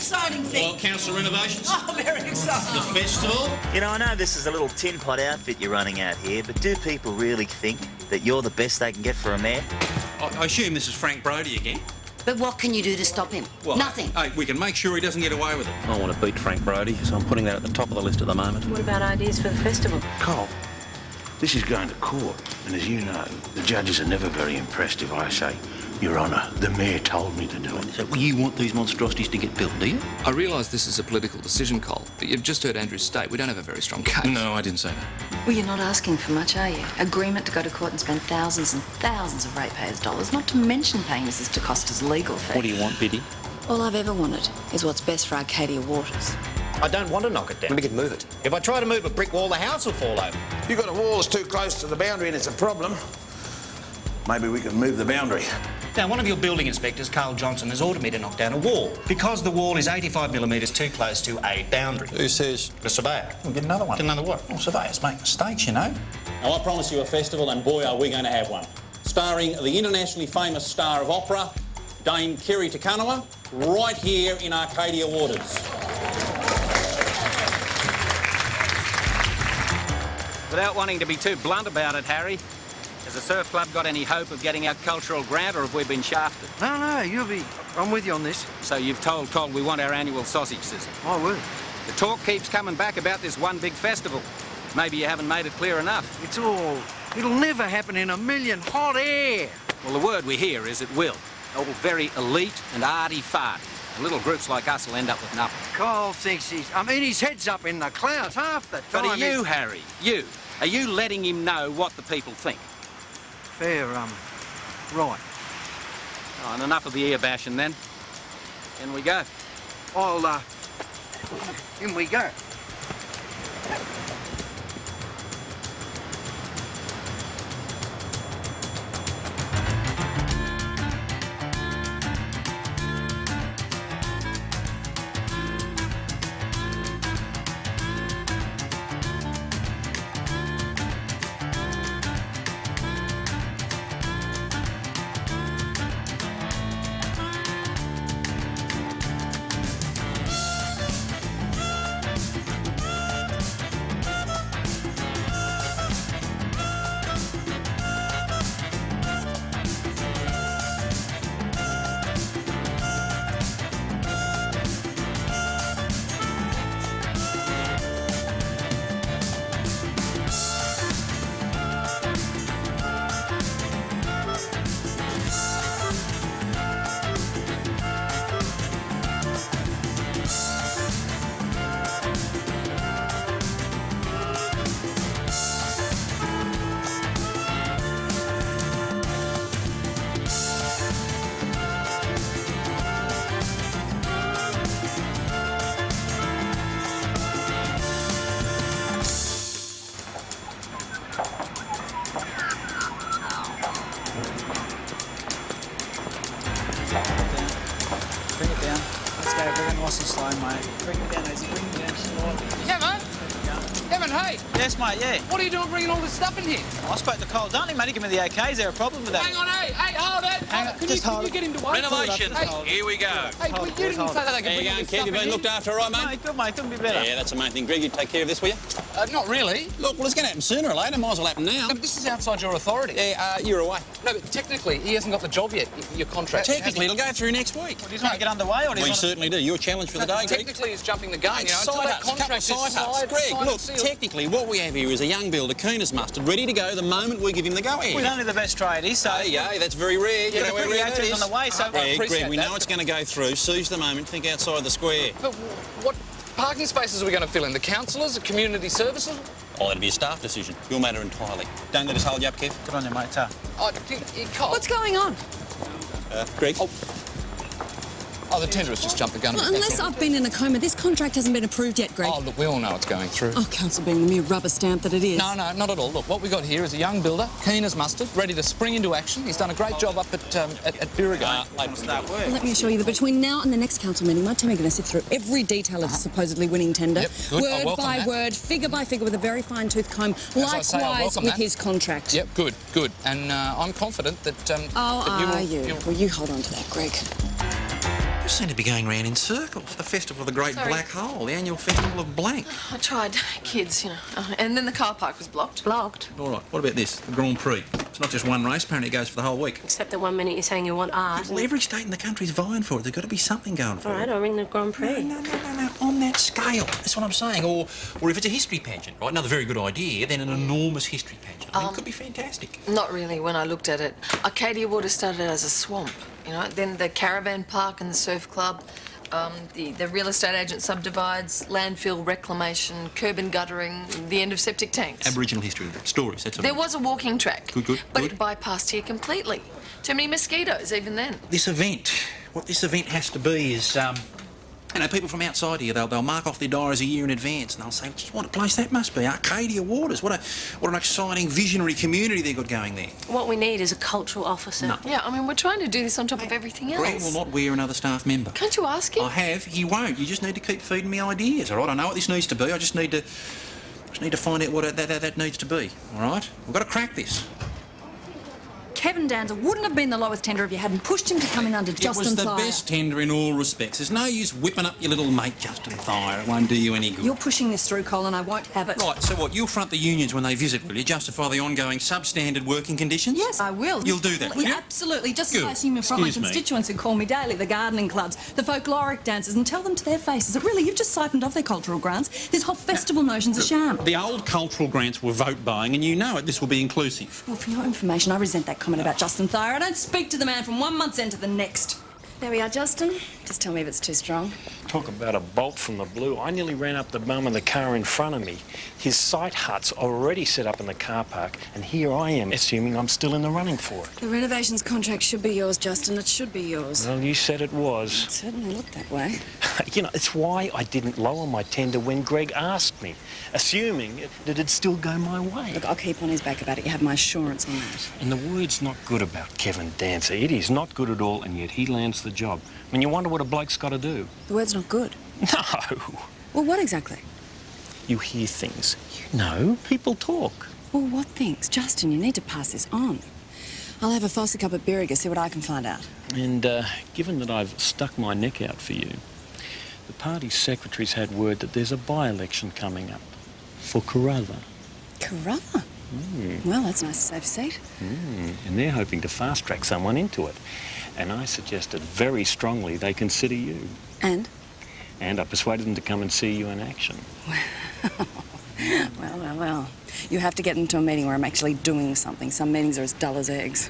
exciting thing. Well, council renovations. Oh, very exciting. The festival. You know, I know this is a little tin pot outfit you're running out here, but do people really think that you're the best they can get for a mayor? I assume this is Frank Brodie again. But what can you do to stop him? Well, Nothing. Hey, we can make sure he doesn't get away with it. I want to beat Frank Brodie, so I'm putting that at the top of the list at the moment. What about ideas for the festival? Cole, this is going to court, and as you know, the judges are never very impressed if I say, Your Honour, the mayor told me to do it. So you want these monstrosities to get built, do you? I realise this is a political decision, Cole, but you've just heard Andrew state we don't have a very strong case. No, I didn't say that. Well, you're not asking for much, are you? Agreement to go to court and spend thousands and thousands of ratepayers' dollars, not to mention paying Mrs. DeCosta's legal fee. What do you want, Biddy? All I've ever wanted is what's best for Arcadia Waters. I don't want to knock it down. We can move it. If I try to move a brick wall, the house will fall over. You've got a wall that's too close to the boundary and it's a problem. Maybe we can move the boundary. Now, one of your building inspectors, Carl Johnson, has ordered me to knock down a wall because the wall is 85 millimetres too close to a boundary. Who says? The surveyor. We'll get another one. Get another what? Well, surveyors make mistakes, you know. Now, I promise you a festival, and boy, are we going to have one. Starring the internationally famous star of opera, Dame Kiri Te Kanawa, right here in Arcadia Waters. Without wanting to be too blunt about it, Harry, has the Surf Club got any hope of getting our cultural grant, or have we been shafted? No, I'm with you on this. So you've told Cole we want our annual sausage sizzle. I will. The talk keeps coming back about this one big festival. Maybe you haven't made it clear enough. It'll never happen in a million hot air. Well, the word we hear is it will. All very elite and arty-farty. And little groups like us will end up with nothing. Cole thinks his head's up in the clouds half the time. But are you, Harry, are you letting him know what the people think? Fair, right. Oh, and enough of the ear bashing then. In we go. In we go. Bring it down. Let's go. Bring it nice and slow, mate. Bring it down, easy. Bring it down slow. Kevin? Kevin, hey! Yes, mate, yeah. What are you doing bringing all this stuff in here? I spoke to Cole Dunley, mate. He gave me the OK. Is there a problem with that? Hang on, hey, hold it! Hang on, Can you get him to wait? Renovations. Here we go. Hey, well, you didn't say that I could There you bring all go, this Kev. stuff You've in been here. looked after, all right, mate? Mate, good, mate. Couldn't be better. Yeah, that's the main thing. Greg, you take care of this, will you? Not really. Look, well, it's going to happen sooner or later. Might as well happen now. No, but this is outside your authority. Yeah, you're away. No, but technically, he hasn't got the job yet, your contract. Technically, it'll go through next week. Do you just want to get underway, or do you We want to... certainly do. Your challenge for the day, Greg. Technically, he's jumping the gun, Mate, you know, until that side contract is signed. Greg, signed look, and sealed. technically, what we have here is a young builder, keen as mustard, ready to go the moment we give him the go-ahead. We're only the best tradies, so... Hey, yeah, that's very rare. Yeah, you know where rare that the is? on the way, so... Greg, we know it's going to go through. Seize the moment. Think outside the square. But what parking spaces are we going to fill in? The councillors, the community services? Oh, that'll be a staff decision. Your matter entirely. Don't let us hold you up, Kev. Good on you, mate. I think you can't. What's going on? Greg? Oh, the tenderers just jumped the gun. Well, unless I've been in a coma, this contract hasn't been approved yet, Greg. Oh, look, we all know it's going through. Oh, council being the mere rubber stamp that it is. No, not at all. Look, what we got here is a young builder, keen as mustard, ready to spring into action. He's done a great job up at Birregate. Well, let me assure you that between now and the next council meeting, my team are going to sift through every detail of the supposedly winning tender, Yep, good. I word welcome by that. word, figure by figure, with a very fine-tooth comb, I say, I likewise welcome with that. his contract. Yep, good. And I'm confident that... Oh, that are you? Well, you hold on to that, Greg. You seem to be going round in circles. The Festival of the Great Black Hole, the annual Festival of Blank. I tried. Kids, you know. And then the car park was blocked. Blocked? All right, what about this? The Grand Prix. It's not just one race, apparently it goes for the whole week. Except that 1 minute you're saying you want art. Well, every state in the country's vying for it. There's got to be something going for it. All right, I'll ring the Grand Prix. No. On that scale. That's what I'm saying. Or if it's a history pageant, right? Another very good idea, then an enormous history pageant. I mean, it could be fantastic. Not really, when I looked at it. Arcadia Water started out as a swamp, you know. Then the caravan park and the surf club. The real estate agent subdivides, landfill reclamation, curb and guttering, the end of septic tanks. Aboriginal history, stories, that's all. There was a walking track. Good. But it bypassed here completely. Too many mosquitoes, even then. This event, what this event has to be is, you know, people from outside here, they'll mark off their diaries a year in advance and they'll say, geez, what a place that must be. Arcadia Waters, what an exciting, visionary community they've got going there. What we need is a cultural officer. No. Yeah, I mean, we're trying to do this on top of everything else. Greg will not wear another staff member. Can't you ask him? I have, he won't. You just need to keep feeding me ideas, all right? I know what this needs to be, I just need to find out what that needs to be, all right? We've got to crack this. Kevin Danza wouldn't have been the lowest tender if you hadn't pushed him to come in under Justin Thayer. It was the best tender in all respects. There's no use whipping up your little mate Justin Thayer. It won't do you any good. You're pushing this through, Colin. I won't have it. Right, so what? You'll front the unions when they visit, will you? Justify the ongoing substandard working conditions? Yes, I will. You'll do that, will you? Absolutely. Just Good. as I assume in front of my Excuse me. constituents who call me daily, the gardening clubs, the folkloric dancers, and tell them to their faces that really you've just siphoned off their cultural grants. This whole festival notion's a sham. The old cultural grants were vote buying, and you know it. This will be inclusive. Well, for your information, I resent that comment about Justin Thayer. I don't speak to the man from 1 month's end to the next. There we are, Justin. Just tell me if it's too strong. Talk about a bolt from the blue. I nearly ran up the bum of the car in front of me. His site hut's already set up in the car park, and here I am, assuming I'm still in the running for it. The renovations contract should be yours, Justin. It should be yours. Well, you said it was. It certainly looked that way. You know, it's why I didn't lower my tender when Greg asked me, assuming that it'd still go my way. Look, I'll keep on his back about it. You have my assurance on that. And the word's not good about Kevin Dancer. It is not good at all, and yet he lands the job. I mean, you wonder what a bloke's got to do. The word's not good. No. Well, what exactly? You hear things. You know, people talk. Well, what things? Justin, you need to pass this on. I'll have a Fosse cup at Birriga, see what I can find out. And given that I've stuck my neck out for you, the party secretary's had word that there's a by-election coming up for Carruthers. Carruthers? Well, that's a nice safe seat. And they're hoping to fast-track someone into it. And I suggested very strongly they consider you. And? And I persuaded them to come and see you in action. Well. You have to get into a meeting where I'm actually doing something. Some meetings are as dull as eggs.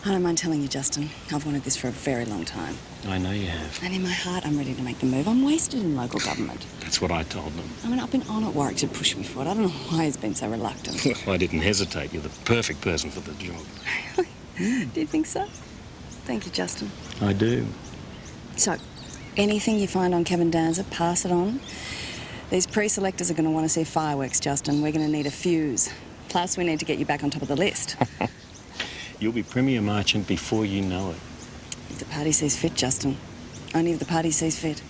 I don't mind telling you, Justin, I've wanted this for a very long time. I know you have. And in my heart, I'm ready to make the move. I'm wasted in local government. That's what I told them. I mean, I've been on at Warwick to push me for it. I don't know why he's been so reluctant. I didn't hesitate. You're the perfect person for the job. Do you think so? Thank you, Justin. I do. So, anything you find on Kevin Danza, pass it on. These pre-selectors are going to want to see fireworks, Justin. We're going to need a fuse. Plus, we need to get you back on top of the list. You'll be Premier Merchant before you know it. If the party sees fit, Justin. Only if the party sees fit.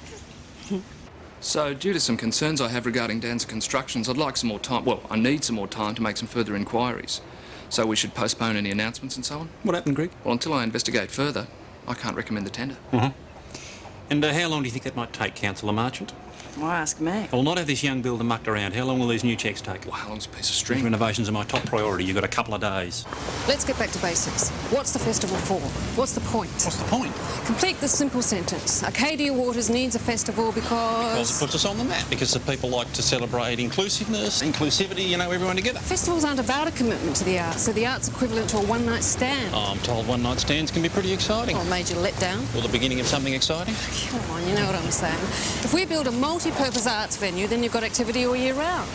So, due to some concerns I have regarding Danza Constructions, I'd like some more time. Well, I need some more time to make some further inquiries. So we should postpone any announcements and so on? What happened, Greg? Well, until I investigate further, I can't recommend the tender. And how long do you think that might take, Councillor Marchant? Why ask me? I'll not have this young builder mucked around. How long will these new checks take? Well, how long's a piece of These string? renovations are my top priority. You've got a couple of days. Let's get back to basics. What's the festival for? What's the point? What's the point? Complete this simple sentence. Arcadia Waters needs a festival Because because... it puts us on the map. Because the people like to celebrate inclusiveness, inclusivity, you know, everyone together. Festivals aren't about a commitment to the arts, so the art's equivalent to a one-night stand. I'm told one-night stands can be pretty exciting. Or major letdown. Or the beginning of something exciting. Come on, you know what I'm saying. If we build a multi-purpose arts venue, then you've got activity all year round.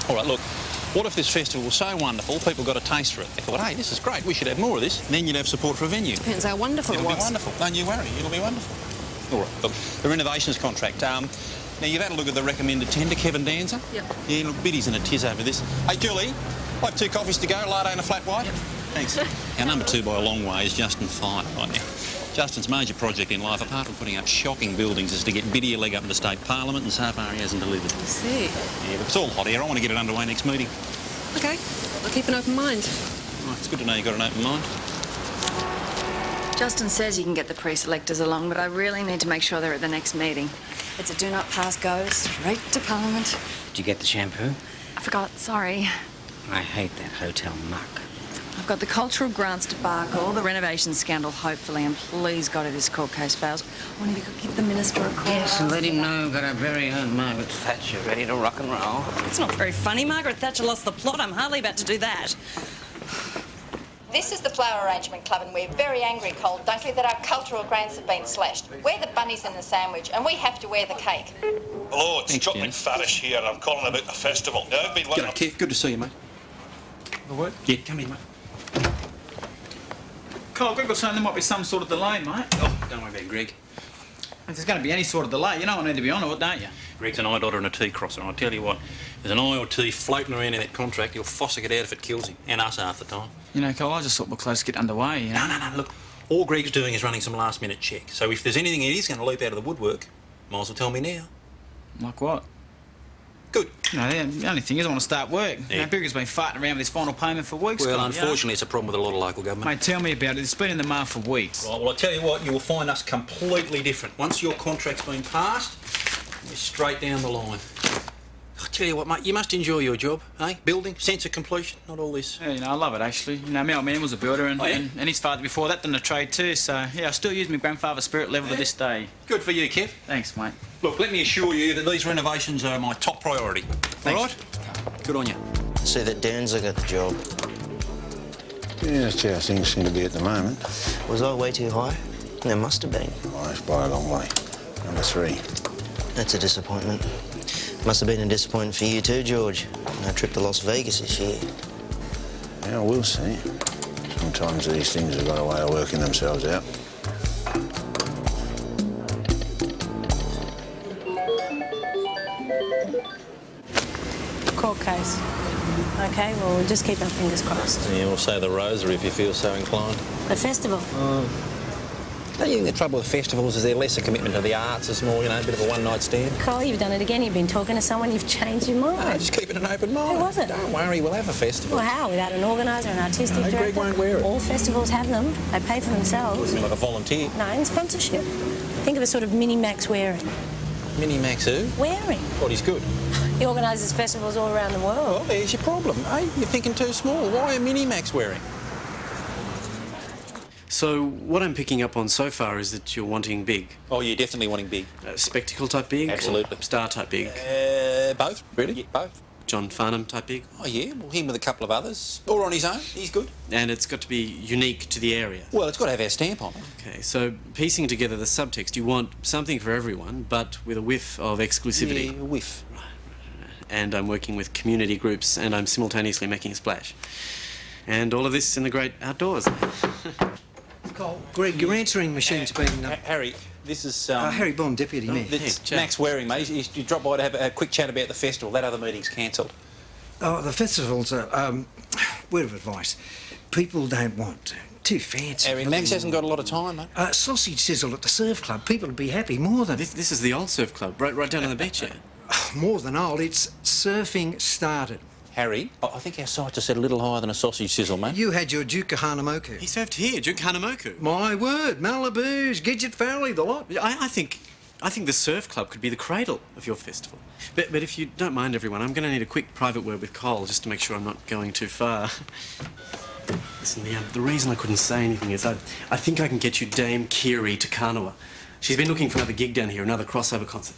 All right, look, what if this festival was so wonderful, people got a taste for it? They thought, hey, this is great, we should have more of this. Then you'd have support for a venue. Depends how wonderful It'll it be was. wonderful. Don't you worry, it'll be wonderful. All right, look, the renovations contract. Now, you've had a look at the recommended tender, Kevin Danza? Yep. Yeah, look, biddy's in a tiz over this. Hey, Julie, I'll have 2 coffees to go, latte and a flat white. Yep. Thanks. Our number 2 by a long way is Justin Thayer right now. Justin's major project in life, apart from putting up shocking buildings, is to get Biddy a leg up into state parliament, and so far he hasn't delivered. I see. Yeah, but it's all hot air. I want to get it underway next meeting. OK, I'll keep an open mind. Oh, it's good to know you've got an open mind. Justin says you can get the pre-selectors along, but I really need to make sure they're at the next meeting. It's a do-not-pass go, straight to Parliament. Did you get the shampoo? I forgot, sorry. I hate that hotel muck. I've got the cultural grants debacle, the renovation scandal, hopefully, and please God, if this court case fails, I wonder if you could give the minister a call. Yes, and let him know we've got our very own Margaret Thatcher ready to rock and roll. It's not very funny. Margaret Thatcher lost the plot. I'm hardly about to do that. This is the Flower Arrangement Club, and we're very angry, Cole Dunkley, that our cultural grants have been slashed. We're the bunnies in the sandwich, and we have to wear the cake. Hello, it's Jock McFaddish here, and I'm calling about the festival. Now, I've been waiting... G'day, Kev. Good to see you, mate. The what? Yeah, come in, mate. Cole, Greg was saying there might be some sort of delay, mate. Oh, don't worry about it, Greg. If there's going to be any sort of delay, you know I need to be on it, don't you? Greg's an I-dottor and a T-crosser, and I tell you what, there's an I or T floating around in that contract, he'll fossick it out if it kills him, and us half the time. You know, Cole, I just thought we're close to get underway, you know? No, look, all Greg's doing is running some last-minute checks, so if there's anything it is going to leap out of the woodwork, might as well tell me now. Like what? Good. You know, the only thing is I want to start work. Yeah. You know, Bigger's been farting around with his final payment for weeks. Well, Cole, unfortunately, it's a problem with a lot of local government. Mate, tell me about it. It's been in the mail for weeks. Right, well, I tell you what, you will find us completely different. Once your contract's been passed, we're straight down the line. I tell you what, mate, you must enjoy your job, eh? Building, sense of completion, not all this. Yeah, you know, I love it, actually. You know, my old man was a builder, and, Oh, yeah? and his father before that done a trade too, so, yeah, I still use my grandfather's spirit level to this day. Good for you, Kev. Thanks, mate. Look, let me assure you that these renovations are my top priority. Thanks. All right? Good on you. See that Danza got the job. Yeah, that's how things seem to be at the moment. Was I way too high? There must have been. Oh, it's by a long way. Number 3. That's a disappointment. Must have been a disappointment for you too, George. No trip to Las Vegas this year. Yeah, we'll see. Sometimes these things have got a way of working themselves out. Court case. OK, well, we'll just keep our fingers crossed. Yeah, we'll say the rosary if you feel so inclined. The festival. Don't you think the trouble with festivals is they're less a commitment to the arts, it's more, you know, a bit of a one-night stand? Cole, you've done it again. You've been talking to someone, you've changed your mind. No, just keeping an open mind. Who was it? Don't worry, we'll have a festival. Well, how? Without an organiser, an artistic No, director? Greg won't wear it. All festivals have them. They pay for themselves. Like a volunteer. No, in sponsorship. Think of a sort of mini-Max wearing. Mini-Max who? Wearing. What, he's good? He organises festivals all around the world. Well, there's your problem, eh? You're thinking too small. Why a Mini-Max wearing? So what I'm picking up on so far is that you're wanting big. Oh, you're definitely wanting big. Spectacle type big? Absolutely. Or star type big? Both, really. Yeah, both. John Farnham type big? Oh, yeah. Well, him with a couple of others. Or on his own. He's good. And it's got to be unique to the area? Well, it's got to have our stamp on it. OK, so piecing together the subtext, you want something for everyone, but with a whiff of exclusivity. Yeah, a whiff. Right. And I'm working with community groups, and I'm simultaneously making a splash. And all of this in the great outdoors. Cole, Greg, your answering machine's been... Harry, this is... Harry Bond, Deputy Mayor. It's Max Waring, mate. You dropped by to have a quick chat about the festival. That other meeting's cancelled. Oh, the festivals are... word of advice. People don't want too fancy. Harry, Max hasn't got a lot of time, mate. Sausage sizzle at the surf club. People would be happy more than... This is the old surf club, right down on the beach here. More than old. It's surfing started. Harry, I think our sights are set a little higher than a sausage sizzle, mate. You had your Duke of Hanamoku. He surfed here, Duke Hanamoku. My word, Malibu's, Gidget Valley, the lot. I think the surf club could be the cradle of your festival. But if you don't mind, everyone, I'm going to need a quick private word with Cole just to make sure I'm not going too far. Listen, the reason I couldn't say anything is I think I can get you Dame Kiri to Kanawa. She's been looking for another gig down here, another crossover concert.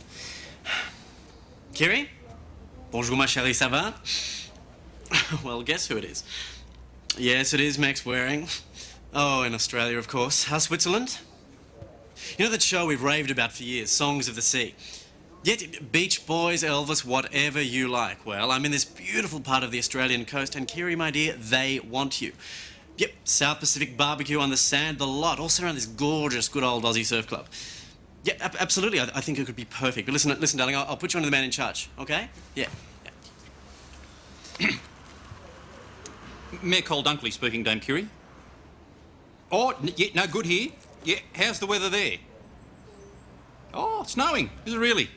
Kiri? Bonjour, ma chérie, ça va? Well, guess who it is? Yes, it is Max Waring. Oh, in Australia, of course. How's Switzerland? You know that show we've raved about for years, Songs of the Sea? Yet, Beach Boys, Elvis, whatever you like. Well, I'm in this beautiful part of the Australian coast, and Kiri, my dear, they want you. Yep, South Pacific barbecue on the sand, the lot, all surround this gorgeous, good old Aussie surf club. Yeah, absolutely, I think it could be perfect. But listen, darling, I'll put you on to the man in charge, okay? Yeah. Mayor Cole Dunkley speaking, Dame Curie. Oh, yeah, no, good here. Yeah, how's the weather there? Oh, it's snowing. Is it really?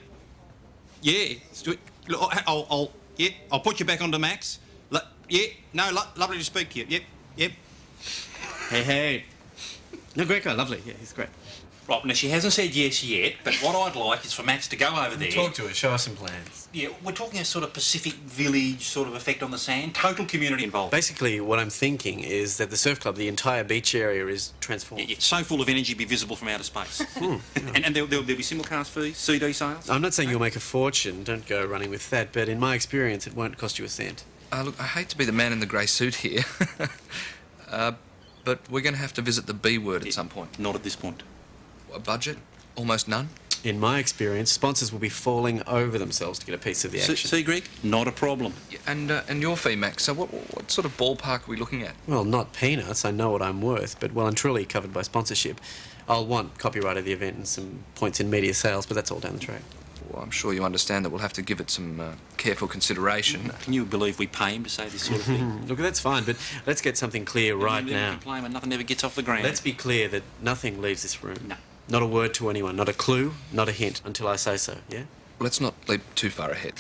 Yeah, look, I'll put you back onto Max. Lovely to speak to you. Yep. Hey. No, Greco, lovely. Yeah, he's great. Right, now she hasn't said yes yet, but what I'd like is for Max to go over there. Talk to her, show us some plans. Yeah, we're talking a sort of Pacific Village sort of effect on the sand, total community involved. Basically, what I'm thinking is that the surf club, the entire beach area is transformed. Yeah, so full of energy, be visible from outer space. And there'll be simulcast fees, CD sales. I'm not saying you'll make a fortune, don't go running with that, but in my experience, it won't cost you a cent. Look, I hate to be the man in the grey suit here, but we're going to have to visit the B word at some point. Not at this point. A budget? Almost none? In my experience, sponsors will be falling over themselves to get a piece of the action. See, Greg? Not a problem. And your fee, Max, so what sort of ballpark are we looking at? Well, not peanuts, I know what I'm worth, but well and truly covered by sponsorship. I'll want copyright of the event and some points in media sales, but that's all down the track. Well, I'm sure you understand that we'll have to give it some careful consideration. Can you believe we pay him to say this sort of thing? Look, that's fine, but let's get something clear right now. Complain when nothing ever gets off the ground. Let's be clear that nothing leaves this room. No. Not a word to anyone, not a clue, not a hint, until I say so, yeah? Let's not leap too far ahead.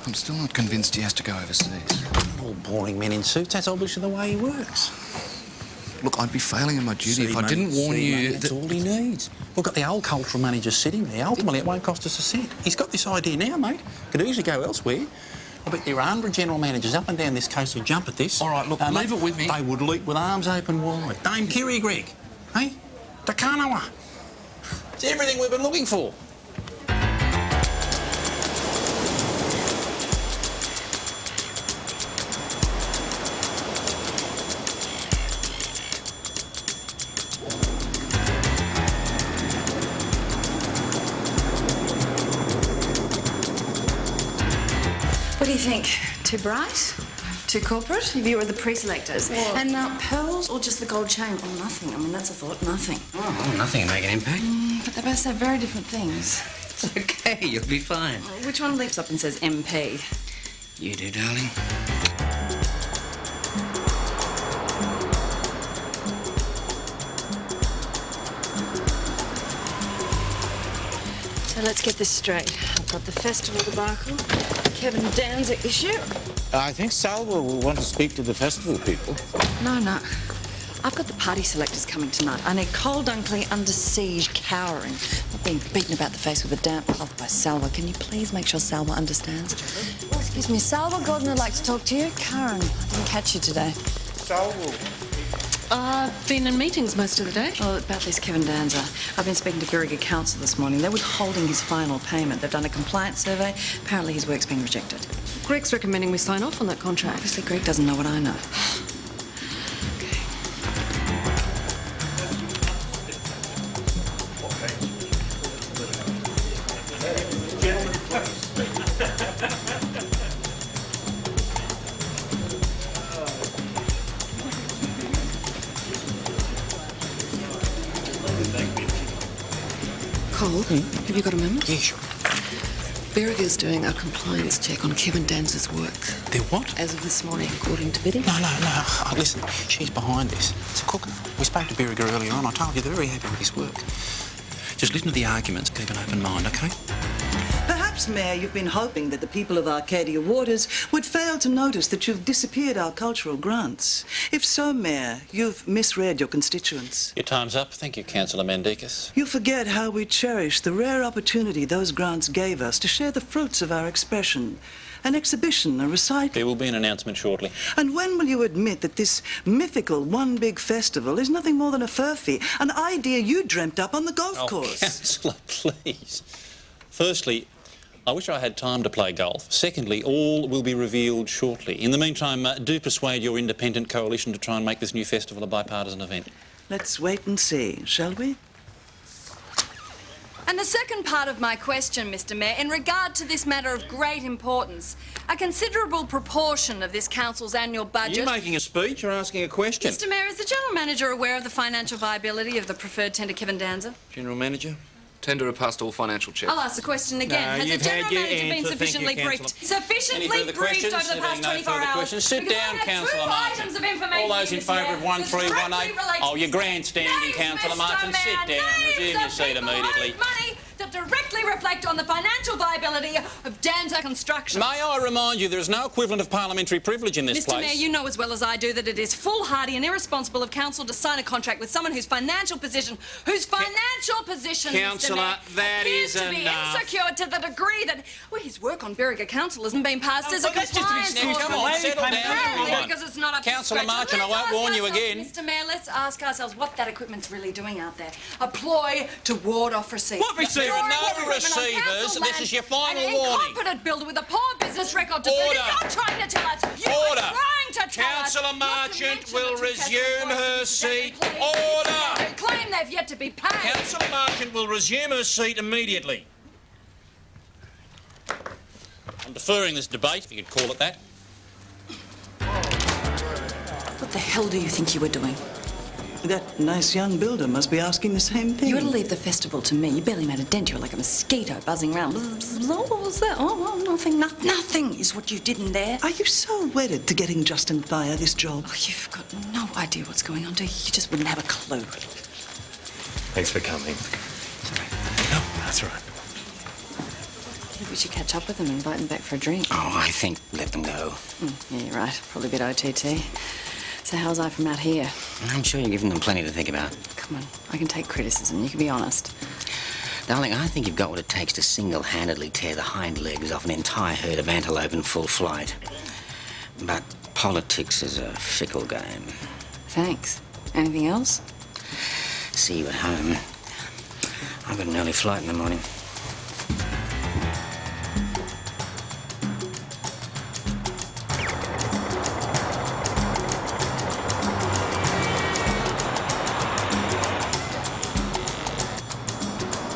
I'm still not convinced he has to go overseas. All boring men in suits, that's obviously the way he works. Look, I'd be failing in my duty if I didn't warn you That's all he needs. We've got the old cultural manager sitting there. Ultimately, it won't cost us a cent. He's got this idea now, mate. Could easily go elsewhere. I bet there are 100 general managers up and down this coast who'd jump at this. All right, look, leave it with me. They would leap with arms open wide. Dame Kiri, Greg. Hey? Takanawa. It's everything we've been looking for. What do you think? Too bright? Too corporate? If you were the pre-selectors. And pearls or just the gold chain? Oh, nothing. I mean, that's a thought. Nothing. Oh, nothing will make an impact. But they both say very different things. It's okay, you'll be fine. Which one leaps up and says MP? You do, darling. So let's get this straight. I've got the festival debacle, Kevin Danza issue. I think Salva will want to speak to the festival people. No. I've got the party selectors coming tonight. I need Cole Dunkley under siege, cowering, not being beaten about the face with a damp cloth by Salva. Can you please make sure Salva understands? Oh, excuse me, Salva Gordon would like to talk to you. Karen, I didn't catch you today. Salva. I've been in meetings most of the day. Well, about this Kevin Danza. I've been speaking to Birriga Council this morning. They're withholding his final payment. They've done a compliance survey. Apparently his work's been rejected. Greg's recommending we sign off on that contract. Obviously, Greg doesn't know what I know. Cole, have you got a moment? Yeah, sure. Birriga's doing a compliance check on Kevin Danza's work. They're what? As of this morning, according to Biddy. No. Listen, she's behind this. It's a cooker. We spoke to Birriga earlier on. I told you they're very happy with his work. Just listen to the arguments. Keep an open mind, OK? Perhaps, Mayor, you've been hoping that the people of Arcadia Waters would fail to notice that you've disappeared our cultural grants. If so, Mayor, you've misread your constituents. Your time's up. Thank you, Councillor Mandikis. You forget how we cherish the rare opportunity those grants gave us to share the fruits of our expression. An exhibition, a recital. There will be an announcement shortly. And when will you admit that this mythical one big festival is nothing more than a furphy, an idea you dreamt up on the golf course? Councillor, please. Firstly, I wish I had time to play golf. Secondly, all will be revealed shortly. In the meantime, do persuade your independent coalition to try and make this new festival a bipartisan event. Let's wait and see, shall we? And the second part of my question, Mr. Mayor, in regard to this matter of great importance, a considerable proportion of this council's annual budget... Are you making a speech or asking a question? Mr. Mayor, is the General Manager aware of the financial viability of the preferred tender Kevin Danza? General Manager? Tenderer passed all financial checks. I'll ask the question again. No, Has the General Manager been sufficiently briefed? Sufficiently briefed over the past 24 hours? Sit down, Councillor Martin. All those in favour of 1318. Oh, you're grandstanding, Councillor Martin. Sit down. Resume your seat immediately. Money that directly reflects reflect on the financial viability of Danza Construction. May I remind you there is no equivalent of parliamentary privilege in this Mr. place. Mayor, you know as well as I do that it is foolhardy and irresponsible of council to sign a contract with someone whose financial position, Councillor, that appears is to be enough. insecure to the degree that, well, his work on Berriga Council hasn't been passed as a well, that's just an compliance excuse. order. Come on, settle down, Apparently, everyone. because it's not up Councillor to scratch. Marchant, I won't warn you again. Mr. Mayor, let's ask ourselves what that equipment's really doing out there. A ploy to ward off receivers. What receivers? Storing No equipment on receivers. council This land. is your final An warning. incompetent builder with a poor business record to boot. Order. You're trying to tell us. You Order. are trying to tell us. Councillor not to Marchant mention will the two resume casual her employees seat. who Order. claim they've yet to be paid. Councillor Marchant will resume her seat immediately. I'm deferring this debate, if you could call it that. What the hell do you think you were doing? That nice young builder must be asking the same thing. You ought to leave the festival to me. You barely made a dent. You're like a mosquito buzzing around. What was that? Oh, nothing. Nothing is what you did in there. Are you so wedded to getting Justin via this job? Oh, you've got no idea what's going on, do you? You just wouldn't have a clue. Thanks for coming. No, that's all right. I think we should catch up with them and invite them back for a drink. Oh, I think let them go. Yeah, you're right. Probably a bit OTT. So how's I from out here? I'm sure you're giving them plenty to think about. Come on, I can take criticism. You can be honest. Darling, I think you've got what it takes to single-handedly tear the hind legs off an entire herd of antelope in full flight. But politics is a fickle game. Thanks. Anything else? See you at home. I've got an early flight in the morning.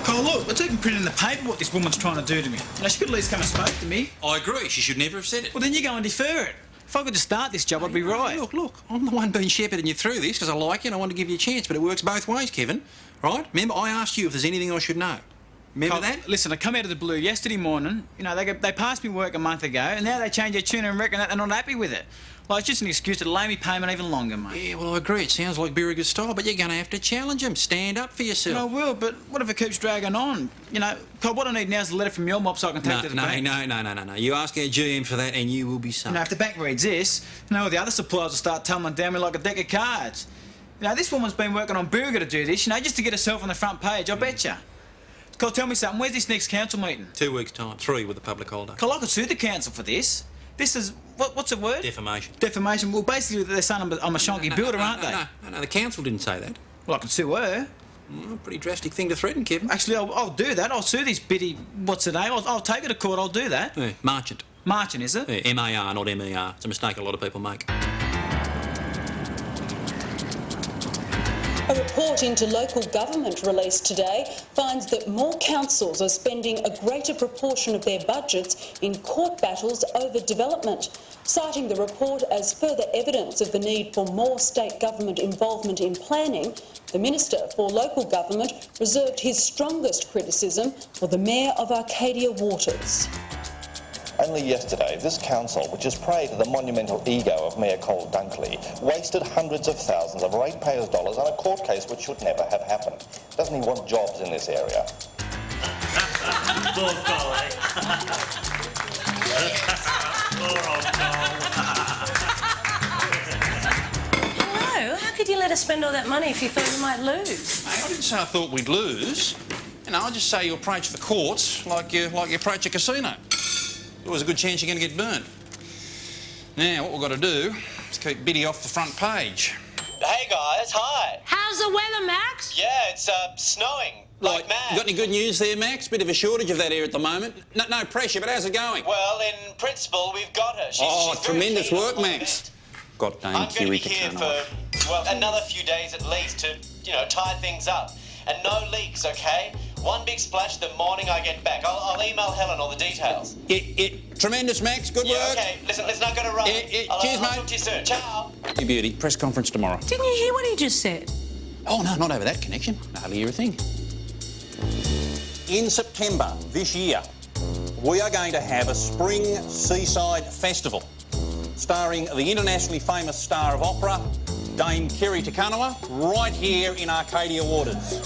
Oh, look, it's even printed in the paper what this woman's trying to do to me. Now, she could at least come and spoke to me. I agree. She should never have said it. Well, then you go and defer it. If I could just start this job, I'd be right. Look, I'm the one being shepherding you through this because I like you and I want to give you a chance, but it works both ways, Kevin. Right? Remember, I asked you if there's anything I should know. Remember that? Listen, I come out of the blue yesterday morning. You know, they passed me work a month ago, and now they change their tune and reckon that they're not happy with it. Well, it's just an excuse to delay me payment even longer, mate. Yeah, well, I agree. It sounds like Berriga's style, but you're going to have to challenge him. Stand up for yourself. I will, but what if it keeps dragging on? You know, what I need now is a letter from your mob so I can take it to the bank. No. You ask our GM for that and you will be sunk. You know, if the bank reads this, you know, the other suppliers will start tumbling down me like a deck of cards. You know, this woman's been working on Berriga to do this, you know, just to get herself on the front page, I betcha. Cole, tell me something, where's this next council meeting? 2 weeks' time. 3 with the public holiday. Cole, I could sue the council for this. This is, what's the word? Defamation. Defamation. Well, basically, they're saying I'm a shonky builder, aren't they? No, the council didn't say that. Well, I could sue her. Pretty drastic thing to threaten, Kevin. Actually, I'll do that. I'll sue this bitty, what's her name? I'll take her to court, I'll do that. Yeah, Marchant. Marchant, is it? Yeah, M-A-R, not M-E-R. It's a mistake a lot of people make. A report into local government released today finds that more councils are spending a greater proportion of their budgets in court battles over development, citing the report as further evidence of the need for more state government involvement in planning. The Minister for Local Government reserved his strongest criticism for the Mayor of Arcadia Waters. Only yesterday, this council, which is prey to the monumental ego of Mayor Cole Dunkley, wasted hundreds of thousands of ratepayers' dollars on a court case which should never have happened. Doesn't he want jobs in this area? Poor Cole, eh? Poor old Hello, how could you let us spend all that money if you thought you might lose? Hey, I didn't say I thought we'd lose. You know, I just say you approach the courts like you approach a casino. There's always a good chance you're going to get burnt. Now, what we've got to do is keep Biddy off the front page. Hey guys, hi. How's the weather, Max? Yeah, it's snowing like mad. You got any good news there, Max? Bit of a shortage of that here at the moment. No pressure, but how's it going? Well, in principle, we've got her. She's very tremendous keen on work, all of Max. it. Got Dame I'm going to Kiri be to here turn for, off. well, another few days at least to, you know, tie things up. And no leaks, okay? One big splash the morning I get back. I'll email Helen all the details. Tremendous, Max. Good work. Okay, listen, let's not go to run. Cheers, I'll mate. talk to you soon. Ciao. You beauty. Press conference tomorrow. Didn't you hear what he just said? Oh, no, not over that connection. Hardly hear a thing. In September this year, we are going to have a spring seaside festival starring the internationally famous star of opera, Dame Kiri Te Kanawa, right here in Arcadia Waters.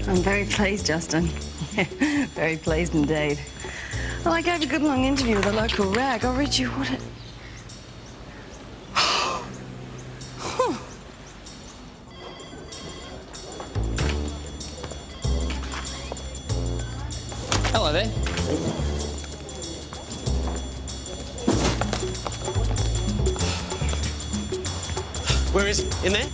I'm very pleased, Justin. Very pleased indeed. Well, I gave a good long interview with a local rag. I'll read you what it... Hello there. Where is he? In there?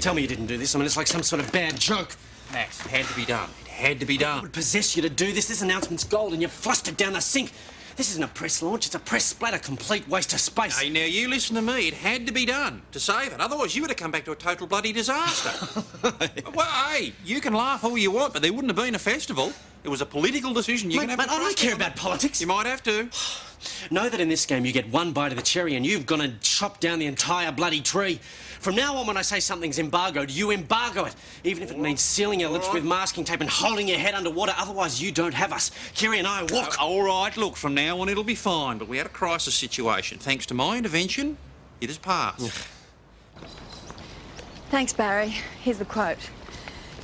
Tell me you didn't do this. I mean, it's like some sort of bad joke. Max, it had to be done. It had to be done. What would possess you to do this? This announcement's gold and you've flushed it down the sink. This isn't a press launch, it's a press splatter, complete waste of space. Hey, now, you listen to me. It had to be done to save it. Otherwise, you would have come back to a total bloody disaster. Well, hey, you can laugh all you want, but there wouldn't have been a festival. It was a political decision. You can have Mate, I don't care about politics. You might have to. Know that in this game you get one bite of the cherry and you've gone and chopped down the entire bloody tree. From now on, when I say something's embargoed, you embargo it. Even if it means sealing your lips with masking tape and holding your head underwater. Otherwise, you don't have us. Kiri and I walk. All right, look, from now on it'll be fine. But we had a crisis situation. Thanks to my intervention, it has passed. Thanks, Barry. Here's the quote.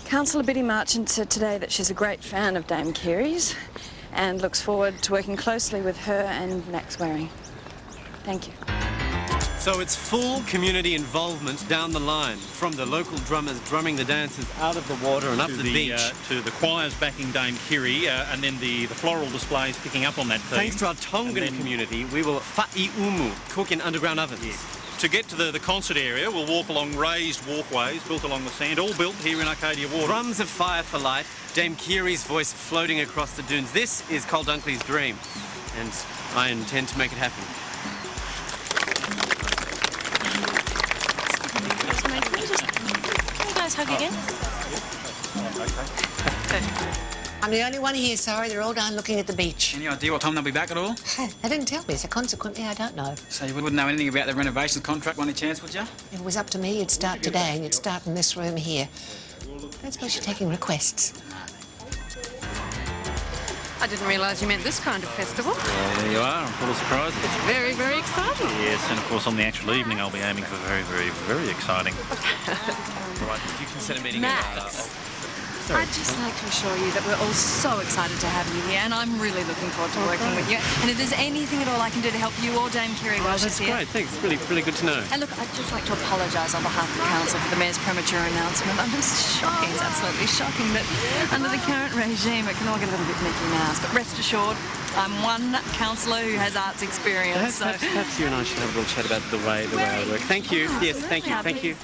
Councillor Biddy Marchant said today that she's a great fan of Dame Kiri's and looks forward to working closely with her and Max Waring. Thank you. So it's full community involvement down the line, from the local drummers drumming the dancers out of the water and up the beach. To the choirs backing Dame Kiri, and then the floral displays picking up on that theme. Thanks to our Tongan community, we will fa'iumu, cook in underground ovens. To get to the concert area, we'll walk along raised walkways built along the sand, all built here in Arcadia Waters. Drums of fire for light, Dame Kiri's voice floating across the dunes. This is Cole Dunkley's dream, and I intend to make it happen. Can you guys hug again? I'm the only one here, sorry. They're all down looking at the beach. Any idea what time they'll be back at all? They didn't tell me, so consequently I don't know. So you wouldn't know anything about the renovations contract by any chance, would you? If it was up to me, you'd start today, and you'd start in this room here. I don't suppose you're taking requests. I didn't realise you meant this kind of festival. Well, there you are. I'm full of surprises. It's very, very exciting. Yes, and of course on the actual evening I'll be aiming for very, very, very exciting. Right, you can set a meeting. Max, I'd just like to assure you that we're all so excited to have you here, and I'm really looking forward to working with you. And if there's anything at all I can do to help you or Dame Kiri while she's here... Great, thanks. Really, really good to know. And look, I'd just like to apologise on behalf of the council for the mayor's premature announcement. I'm just shocking, it's absolutely shocking that under the current regime it can all get a little bit Mickey Mouse. But rest assured, I'm one councillor who has arts experience. Perhaps you and I should have a little chat about the way I work. Thank you. Yes, thank you, thank you.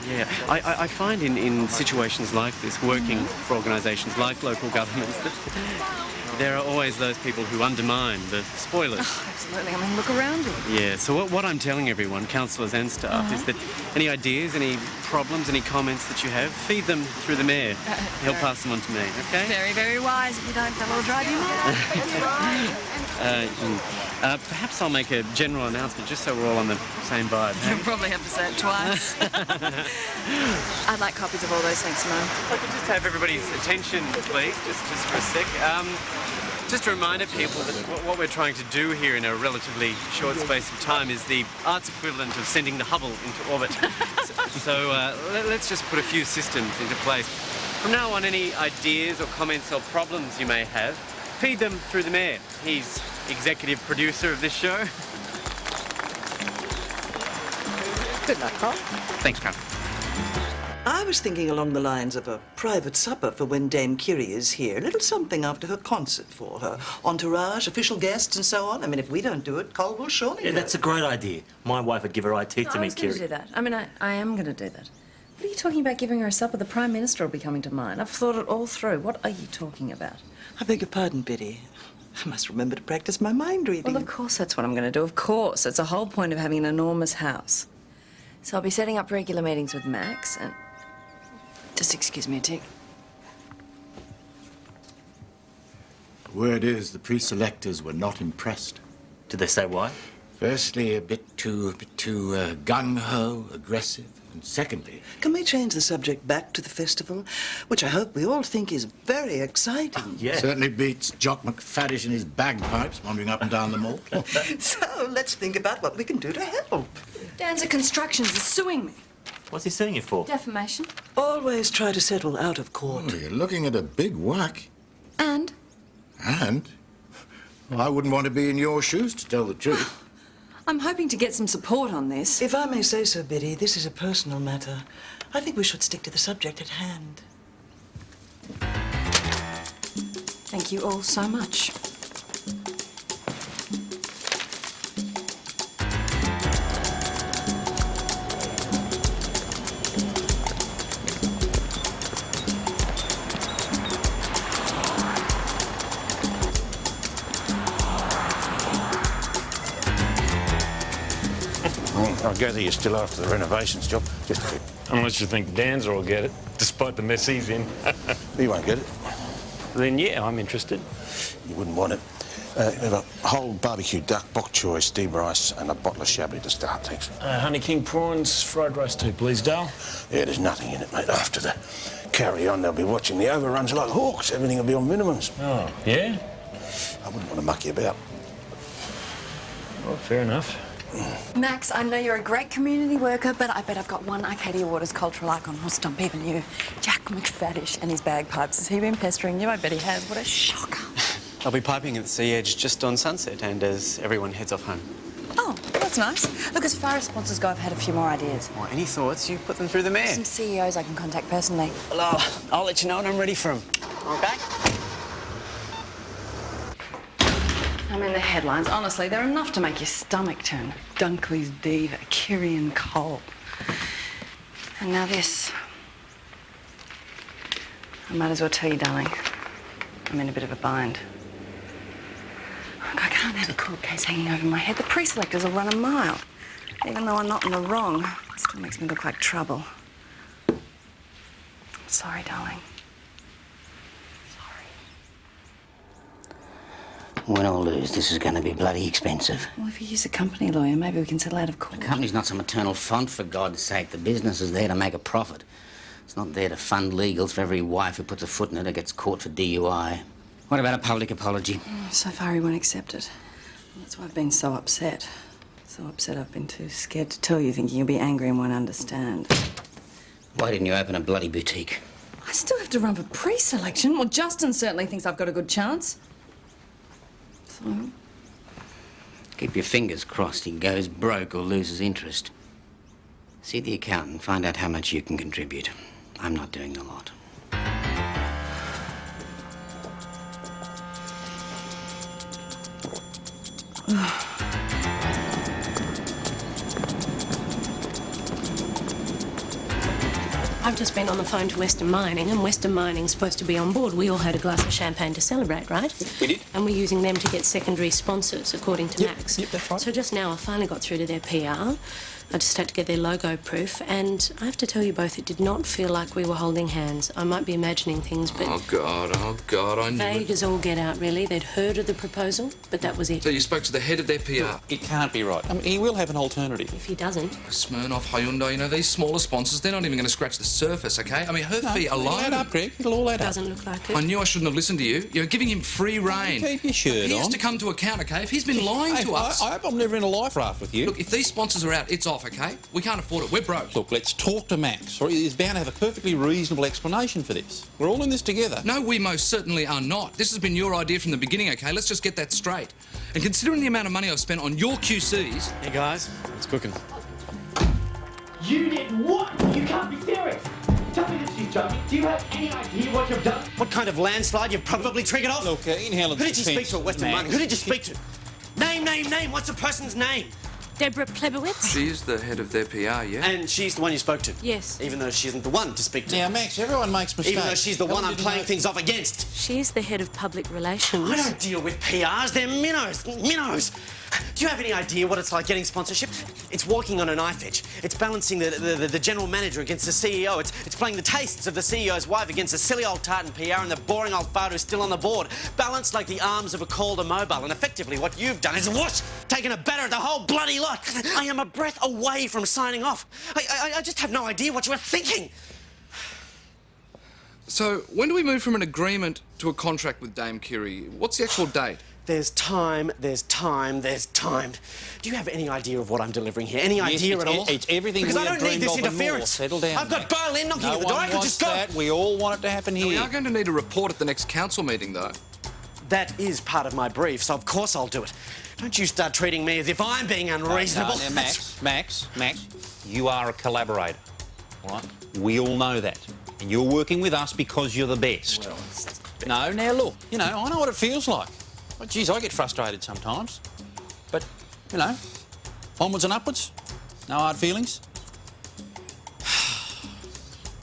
Yeah, I find in situations like this, working for organisations like local governments, that there are always those people who undermine the spoilers. Oh, absolutely. I mean, look around you. Yeah, so what I'm telling everyone, councillors and staff, is that any ideas, any problems, any comments that you have, feed them through the mayor. He'll pass them on to me, okay? Very, very wise. If you don't, they'll all drive you mad. Perhaps I'll make a general announcement just so we're all on the same vibe. You'll probably have to say it twice. I'd like copies of all those things, Simone. If I could just have everybody's attention, please, just for a sec. Just a reminder, people, that what we're trying to do here in a relatively short space of time is the arts equivalent of sending the Hubble into orbit. so let's just put a few systems into place. From now on, any ideas or comments or problems you may have, feed them through the mayor. He's executive producer of this show. Good luck, Carl. Thanks, Carl. I was thinking along the lines of a private supper for when Dame Kiri is here. A little something after her concert for her. Entourage, official guests, and so on. I mean, if we don't do it, Cole will surely do it. That's a great idea. My wife would give her eye teeth to I meet was going to Kiri. do that. I mean, I am going to do that. What are you talking about giving her a supper? The Prime Minister will be coming to mine. I've thought it all through. What are you talking about? I beg your pardon, Biddy. I must remember to practice my mind reading. Well, of course that's what I'm going to do. Of course. It's the whole point of having an enormous house. So I'll be setting up regular meetings with Max and... Just excuse me a tick. Word is the pre-selectors were not impressed. Did they say why? Firstly, a bit too gung-ho, aggressive. And secondly... Can we change the subject back to the festival, which I hope we all think is very exciting? Certainly beats Jock McFaddish and his bagpipes wandering up and down the mall. So let's think about what we can do to help. Danza Constructions is suing me. What's he suing you for? Defamation. Always try to settle out of court. Oh, you're looking at a big whack. And? And? Well, I wouldn't want to be in your shoes, to tell the truth. I'm hoping to get some support on this. If I may say so, Biddy, this is a personal matter. I think we should stick to the subject at hand. Thank you all so much. I gather you're still after the renovations job. Just a bit. Unless you think Danza will get it, despite the mess he's in. He won't get it. Then, yeah, I'm interested. You wouldn't want it. Have a whole barbecue duck, bok choy, steamed rice, and a bottle of Chablis to start, thanks. Honey king prawns, fried rice too, please, Dale. Yeah, there's nothing in it, mate. After the carry-on, they'll be watching the overruns like hawks. Everything will be on minimums. Oh, yeah? I wouldn't want to muck you about. Well, fair enough. Max, I know you're a great community worker, but I bet I've got one Arcadia Waters cultural icon who'll stump even you. Jack McFaddish and his bagpipes. Has he been pestering you? I bet he has. What a shocker. I'll be piping at the sea edge just on sunset and as everyone heads off home. Oh, that's nice. Look, as far as sponsors go, I've had a few more ideas. Well, any thoughts? You put them through the mayor. Some CEOs I can contact personally. Well, I'll let you know when I'm ready for them. OK? I'm in the headlines. Honestly, they're enough to make your stomach turn. Dunkley's diva, Kirian Cole. And now this. I might as well tell you, darling. I'm in a bit of a bind. Look, I can't have a court case hanging over my head. The pre-selectors will run a mile. Even though I'm not in the wrong, it still makes me look like trouble. Sorry, darling. Win or lose, this is going to be bloody expensive. Well, if you use a company lawyer, maybe we can settle out of court. The company's not some eternal font, for God's sake. The business is there to make a profit. It's not there to fund legals for every wife who puts a foot in it or gets caught for DUI. What about a public apology? So far, he won't accept it. That's why I've been so upset. So upset I've been too scared to tell you, thinking you'll be angry and won't understand. Why didn't you open a bloody boutique? I still have to run for pre-selection. Well, Justin certainly thinks I've got a good chance. So? Keep your fingers crossed he goes broke or loses interest. See the accountant, find out how much you can contribute. I'm not doing the lot. I've just been on the phone to Western Mining, and Western Mining's supposed to be on board. We all had a glass of champagne to celebrate, right? We did. And we're using them to get secondary sponsors, according to Max. Yep, that's right. So just now I finally got through to their PR. I just had to get their logo proof, and I have to tell you both, it did not feel like we were holding hands. I might be imagining things, but... Oh, God, I knew vague it. as all get out, really. They'd heard of the proposal, but that was it. So you spoke to the head of their PR? It can't be right. I mean, he will have an alternative. If he doesn't... Smirnoff, Hyundai, you know, these smaller sponsors, they're not even going to scratch the surface, OK? I mean, her fee It'll alone... add up, Greg. It'll all add up. Doesn't look like it. I knew I shouldn't have listened to you. You're giving him free rein. Keep your shirt He has on. to come to account, OK? If he's been lying to us... I hope I'm never in a life raft with you. Look, if these sponsors are out, it's off, OK? We can't afford it. We're broke. Look, let's talk to Max, or he's bound to have a perfectly reasonable explanation for this. We're all in this together. No, we most certainly are not. This has been your idea from the beginning, OK? Let's just get that straight. And considering the amount of money I've spent on your QCs... Hey, guys, it's cooking. You did what? You can't be serious. Tell me this, you joking. Do you have any idea what you've done? What kind of landslide you've probably triggered off? Look, in Helen's Who did you speak defence, to at Western Max. Mining? Who did you speak to? Name. What's the person's name? Deborah Plebowitz? She's the head of their PR, yeah? And she's the one you spoke to? Yes. Even though she isn't the one to speak to? Now, Max, everyone makes mistakes. Even though she's the one I'm playing things off against? She's the head of public relations. I don't deal with PRs. They're minnows. Do you have any idea what it's like getting sponsorship? It's walking on a knife edge. It's balancing the general manager against the CEO. It's playing the tastes of the CEO's wife against the silly old tartan PR and the boring old fart who's still on the board. Balanced like the arms of a Calder mobile. And effectively what you've done is whoosh, taken a batter at the whole bloody lot. I am a breath away from signing off. I just have no idea what you were thinking. So, when do we move from an agreement to a contract with Dame Curie? What's the actual date? There's time, there's time, there's time. Do you have any idea of what I'm delivering here? Any idea at all? It's everything because we I have don't need dreamed this of and more. interference. Settle down, I've got mate. Berlin knocking No at the door. I one could wants just go. that. We all want it to happen here. We are going to need a report at the next council meeting, though. That is part of my brief, so of course I'll do it. Don't you start treating me as if I'm being unreasonable. No, Max, you are a collaborator, all right? We all know that. And you're working with us because you're the best. No, now look, you know, I know what it feels like. Well, geez, I get frustrated sometimes. But, you know, onwards and upwards. No hard feelings.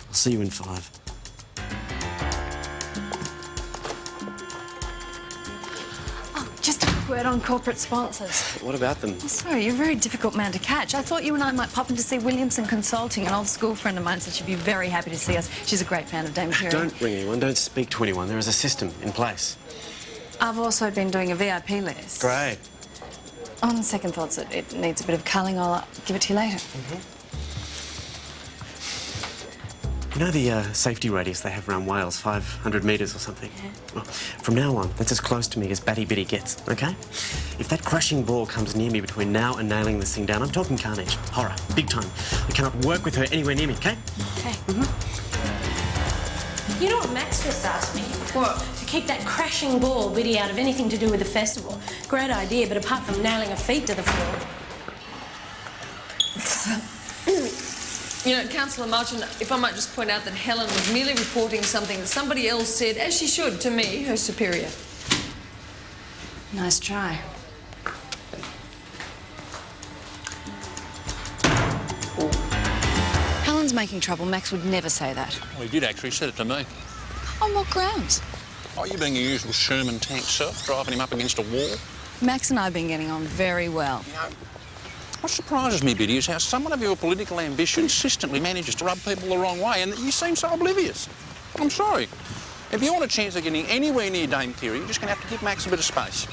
I'll see you in 5. Just a quick word on corporate sponsors. What about them? Sorry, you're a very difficult man to catch. I thought you and I might pop in to see Williamson Consulting. An old school friend of mine said she'd be very happy to see us. She's a great fan of Dame Curie. Don't ring anyone, don't speak to anyone. There is a system in place. I've also been doing a VIP list. Great. On second thoughts, it needs a bit of culling. I'll give it to you later. You know the safety radius they have around Wales, 500 metres or something? Yeah. Well, from now on, that's as close to me as Batty Bitty gets, OK? If that crashing ball comes near me between now and nailing this thing down, I'm talking carnage, horror, big time. I cannot work with her anywhere near me, OK? Okay. You know what Max just asked me? What? To keep that crashing ball Biddy out of anything to do with the festival. Great idea, but apart from nailing her feet to the floor. You know, Councillor Martin, if I might just point out that Helen was merely reporting something that somebody else said, as she should, to me, her superior. Nice try. Helen's making trouble. Max would never say that. Well, he did actually, said it to me. On what grounds? Oh, you being your usual Sherman tank self, driving him up against a wall. Max and I have been getting on very well. What surprises me, Biddy, is how someone of your political ambition consistently manages to rub people the wrong way, and that you seem so oblivious. I'm sorry. If you want a chance of getting anywhere near Dame Curie, you're just going to have to give Max a bit of space.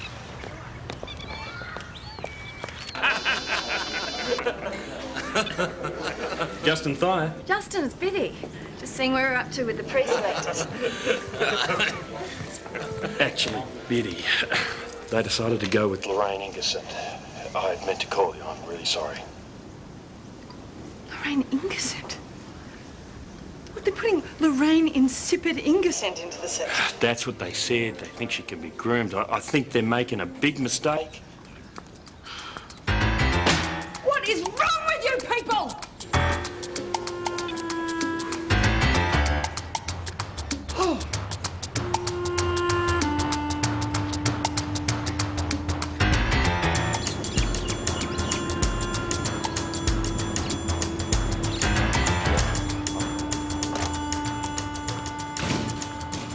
Justin Thayer. Justin, it's Biddy. Just seeing where we're up to with the pre-selectors. Actually, Biddy, they decided to go with Lorraine Ingerson. I had meant to call you. I'm really sorry. Lorraine Ingersoll? What, they're putting Lorraine Insipid Ingersoll into the set? That's what they said. They think she can be groomed. I think they're making a big mistake. What is wrong with you people?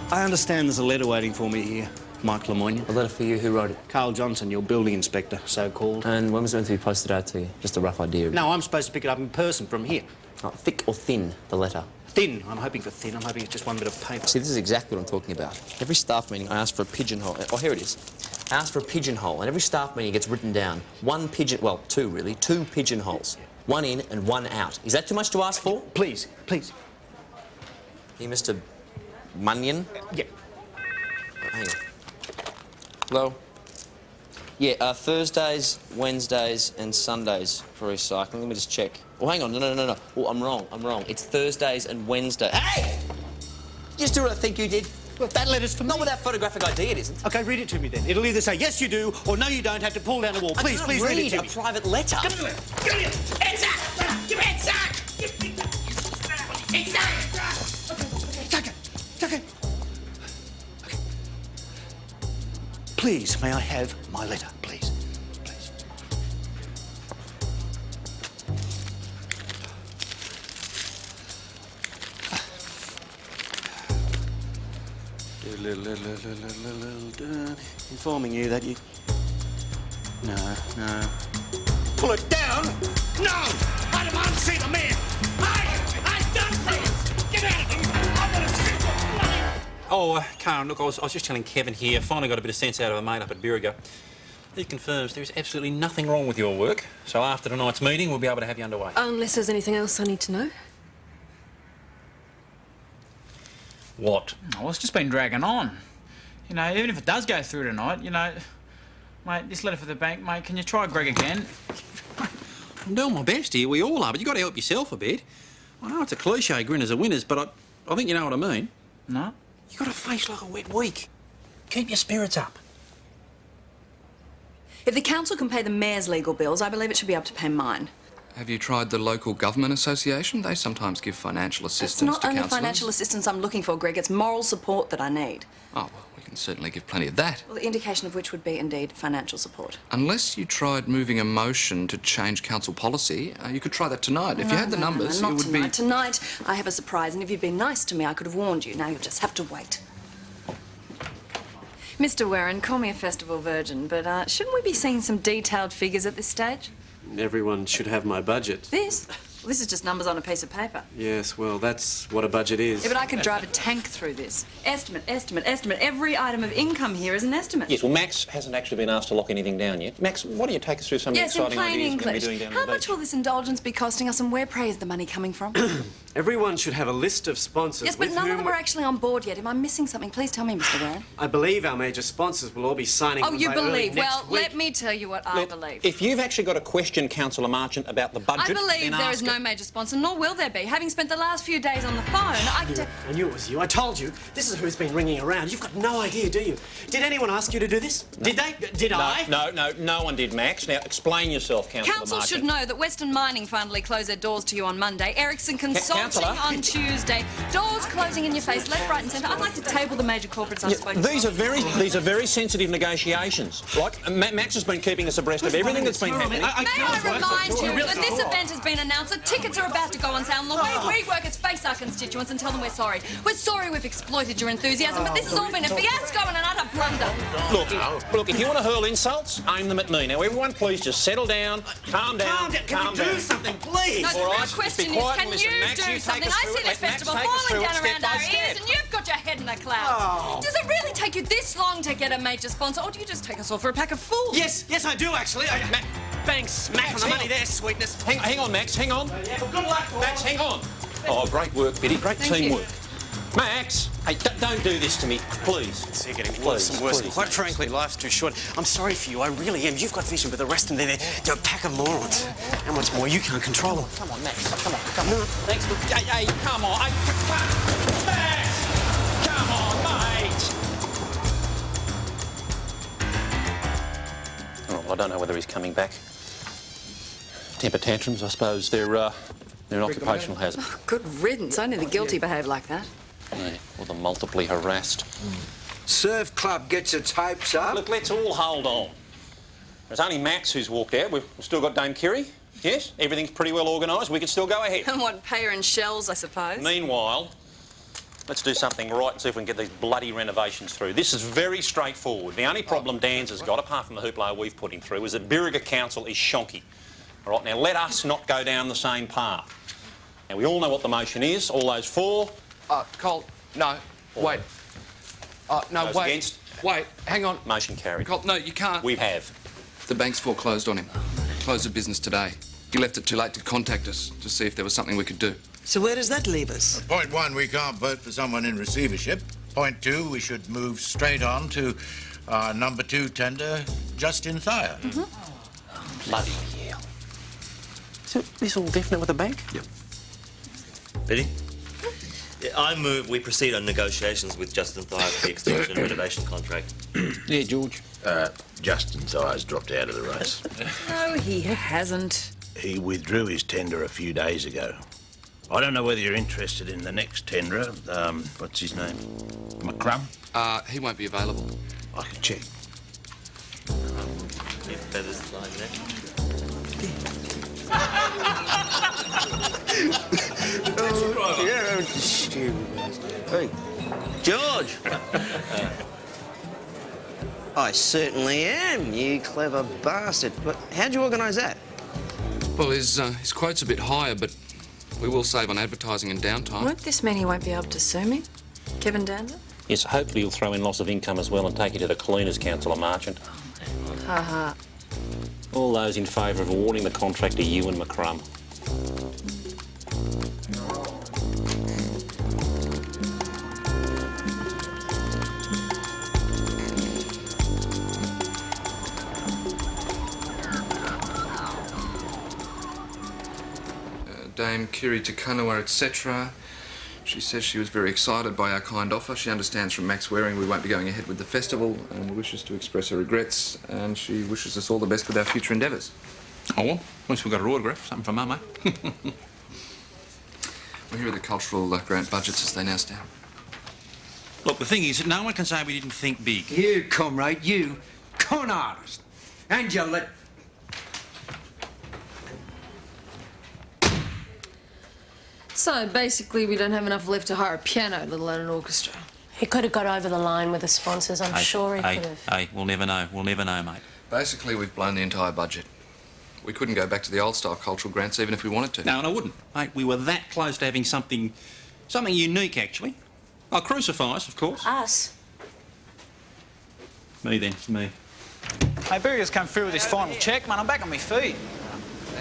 I understand there's a letter waiting for me here, Mike Lemoyne. A letter for you? Who wrote it? Carl Johnson, your building inspector, so-called. And when was it meant to be posted out to you? Just a rough idea. No, I'm supposed to pick it up in person from here. Oh, thick or thin, the letter? Thin. I'm hoping for thin. I'm hoping it's just one bit of paper. See, this is exactly what I'm talking about. Every staff meeting, I ask for a pigeonhole. Oh, here it is. I ask for a pigeonhole, and every staff meeting gets written down. One pigeon... Well, two, really. 2 pigeonholes. One in and one out. Is that too much to ask for? Please, please. You, Mr. Munyon? Yeah. Hang on. Hello? Yeah, Thursdays, Wednesdays and Sundays for recycling. Let me just check. Oh, hang on. No. Oh, I'm wrong. It's Thursdays and Wednesdays. Hey! You just do what I think you did. Well, that letter's for me. Not without photographic ID, it isn't. OK, read it to me then. It'll either say yes you do or no you don't have to pull down the wall. Please, please read it to me. A private letter. Give me it. Give me it. It's that. Give me it, Zach. It's that. It's OK. It's OK. Please, may I have my letter, please? Please. Informing you that you No. Pull it down? No! I demand to see the man! I don't see it! Get out of here! I'm gonna see the bloody... Oh, Karen, look, I was just telling Kevin here, finally got a bit of sense out of a mate up at Birriga. He confirms there is absolutely nothing wrong with your work, so after tonight's meeting, we'll be able to have you underway. Unless there's anything else I need to know. What? Oh, well, it's just been dragging on. You know, even if it does go through tonight, you know... Mate, this letter for the bank, mate, can you try Greg again? I'm doing my best here, we all are, but you've got to help yourself a bit. I know it's a cliche, grinners are winners, but I think you know what I mean. No? You've got a face like a wet week. Keep your spirits up. If the council can pay the mayor's legal bills, I believe it should be able to pay mine. Have you tried the local government association? They sometimes give financial assistance to It's not only councillors. financial assistance I'm looking for, Greg. It's moral support that I need. Oh, well, we can certainly give plenty of that. Well, the indication of which would be, indeed, financial support. Unless you tried moving a motion to change council policy, you could try that tonight. If you had the numbers, not it would tonight. be... Tonight, I have a surprise, and if you'd been nice to me, I could have warned you. Now you'll just have to wait. Mr. Warren, call me a festival virgin, but shouldn't we be seeing some detailed figures at this stage? Everyone should have my budget. This? Well, this is just numbers on a piece of paper. Yes, well, that's what a budget is. Yeah, but I could drive a tank through this. Estimate, estimate, estimate. Every item of income here is an estimate. Yes, well, Max hasn't actually been asked to lock anything down yet. Max, why don't you take us through some of the Yes, in exciting plain ideas we're going to be English. doing down How the much beach? will this indulgence be costing us, and where, pray, is the money coming from? Everyone should have a list of sponsors. Yes, but with none of whom them are actually on board yet. Am I missing something? Please tell me, Mr. Warren. I believe our major sponsors will all be signing Oh, on you by early believe? next Well, week. let me tell you what I believe. If you've actually got a question, Councillor Marchant, about the budget, I believe then there ask is no it. major sponsor, nor will there be. Having spent the last few days on the phone, I can... I knew it was you. I told you. This is who's been ringing around. You've got no idea, do you? Did anyone ask you to do this? Did they? Did I? No one did, Max. Now, explain yourself, Councillor Council Marchant. should know that Western Mining finally closed their doors to you on Monday. Ericsson Consulting Councillor? on Tuesday. Doors closing in your face, left, right and centre. I'd like to table the major corporates I've spoken to. These are very sensitive negotiations. Like, Max has been keeping us abreast of everything that's been happening. May I remind you that this event has been announced, the tickets are about to go on sale, and the way we work is face our constituents and tell them we're sorry. We're sorry we've exploited your enthusiasm, but this has all been a fiasco and an utter blunder. Look, if you want to hurl insults, aim them at me. Now, everyone, please just settle down, calm down, Can we do something, please? No, the All real right, question just be is, quiet can and listen. you Max, do you take something? us I through see it. this Let Max festival take us falling through it down step around by our step. ears, and you've got your head in the clouds. Oh. Does it really take you this long to get a major sponsor, or do you just take us all for a pack of fools? Yes, I do actually. Bang smack on the money there, sweetness. Hang on, Max, hang on. Yeah, well, good luck. Max, hang on. Oh, great work, Biddy. Great Thank you. teamwork. Max, hey, don't do this to me, please. So you're getting worse and worse. Please. Quite frankly, life's too short. I'm sorry for you. I really am. You've got vision, but the rest of them, they're a pack of morons. How much more? You can't control them. Come on, Max. Come on. Thanks. Hey, come on. Max! Come on, mate! Oh, well, I don't know whether he's coming back. Temper tantrums, I suppose. They're an occupational hazard. Oh, good riddance. Only the guilty behave like that. Yeah, or the multiply harassed. Surf Club gets its hopes up. Look, let's all hold on. There's only Max who's walked out. We've still got Dame Kiri. Yes, everything's pretty well organised. We can still go ahead. And what, pay her in shells, I suppose? Meanwhile, let's do something right and see if we can get these bloody renovations through. This is very straightforward. The only problem Dan's has got, apart from the hoopla we've put him through, is that Birriga Council is shonky. All right, now let us not go down the same path. Now, we all know what the motion is. All those for? Colt, no, wait. No, Those wait. against? Wait, hang on. Motion carried. Colt, no, you can't. We have. The bank's foreclosed on him. Closed the business today. He left it too late to contact us to see if there was something we could do. So where does that leave us? Point one, we can't vote for someone in receivership. Point two, we should move straight on to our number 2 tender, Justin Thayer. Bloody hell. So, this all definite with the bank? Yep. Biddy? Yeah, I move we proceed on negotiations with Justin Thayer for the extension and renovation contract. Yeah, George. Justin Thayer's dropped out of the race. No, he hasn't. He withdrew his tender a few days ago. I don't know whether you're interested in the next tenderer. What's his name? McCrum? He won't be available. I can check. If feathers lying there. You're stupid. Hey, George. I certainly am, you clever bastard. But how'd you organise that? Well, his quote's a bit higher, but we will save on advertising and downtime. Won't this mean he won't be able to sue me? Kevin Danza? Yes, hopefully you'll throw in loss of income as well and take you to the Cleaners Council, a merchant. Ha ha. All those in favour of awarding the contract to Ewan McCrum. Dame Kiri Tukunua, etc. She says she was very excited by our kind offer. She understands from Max Waring we won't be going ahead with the festival and wishes to express her regrets, and she wishes us all the best with our future endeavours. Oh, well, at least we've got her autograph. Something for Mum, eh? Well, here are the cultural grant budgets as they now stand. Look, the thing is that no one can say we didn't think big. You, comrade, you. Con artist. Angela. So basically, we don't have enough left to hire a piano, let alone an orchestra. He could have got over the line with the sponsors. I'm sure he could have. Hey, we'll never know. We'll never know, mate. Basically, we've blown the entire budget. We couldn't go back to the old-style cultural grants even if we wanted to. No, and I wouldn't. Mate, we were that close to having something unique, actually. Oh, crucify us, of course. Us? Me, then. Me. Hey, Burger's come through with his final check, man. I'm back on my feet.